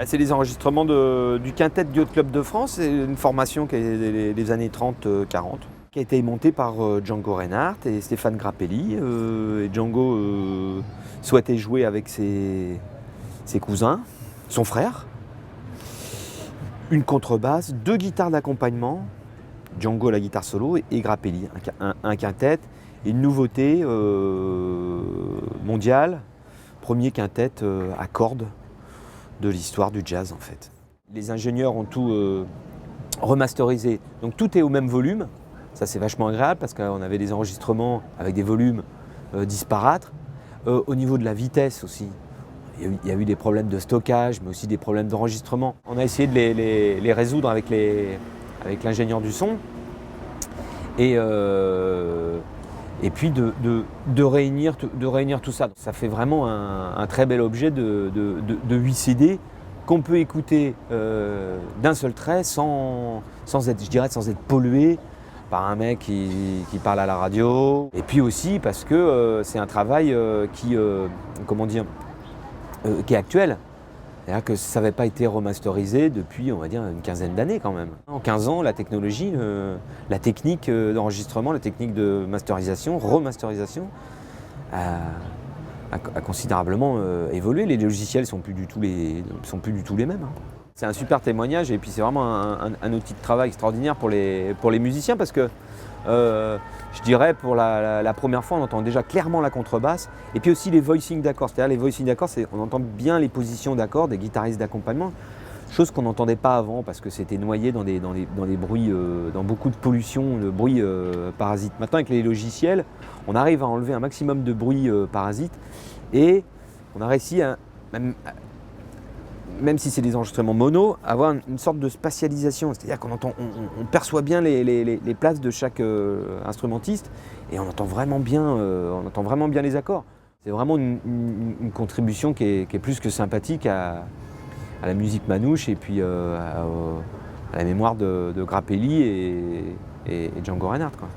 C'est les enregistrements du quintet du Yacht Club de France, c'est une formation qui est des années 30-40, qui a été montée par Django Reinhardt et Stéphane Grappelli. Et Django souhaitait jouer avec ses cousins, son frère, une contrebasse, 2 guitares d'accompagnement, Django à la guitare solo et Grappelli, un quintet, et une nouveauté mondiale, premier quintet à cordes de l'histoire du jazz en fait. Les ingénieurs ont tout remasterisé, donc tout est au même volume, ça c'est vachement agréable parce qu'on avait des enregistrements avec des volumes disparates. Au niveau de la vitesse aussi, il y a eu des problèmes de stockage mais aussi des problèmes d'enregistrement. On a essayé de les résoudre avec l'ingénieur du son et puis de réunir tout ça. Ça fait vraiment un très bel objet de 8 CD qu'on peut écouter d'un seul trait sans être pollué par un mec qui parle à la radio. Et puis aussi parce que c'est un travail qui est actuel. C'est-à-dire que ça n'avait pas été remasterisé depuis, on va dire, une quinzaine d'années quand même. En 15 ans, la technologie, la technique d'enregistrement, la technique de masterisation, remasterisation, a considérablement évolué. Les logiciels ne sont plus du tout les mêmes. C'est un super témoignage et puis c'est vraiment un outil de travail extraordinaire pour les musiciens parce que je dirais pour la première fois on entend déjà clairement la contrebasse et puis aussi les voicings d'accords. C'est-à-dire les voicings d'accords, on entend bien les positions d'accords des guitaristes d'accompagnement, chose qu'on n'entendait pas avant parce que c'était noyé dans des bruits, dans beaucoup de pollution, de bruits parasites. Maintenant avec les logiciels, on arrive à enlever un maximum de bruits parasites et on a réussi à même si c'est des enregistrements mono, avoir une sorte de spatialisation, c'est-à-dire qu'on perçoit bien les places de chaque instrumentiste et on entend vraiment bien les accords. C'est vraiment une contribution qui est plus que sympathique à la musique manouche et puis à la mémoire de Grappelli et Django Reinhardt, quoi.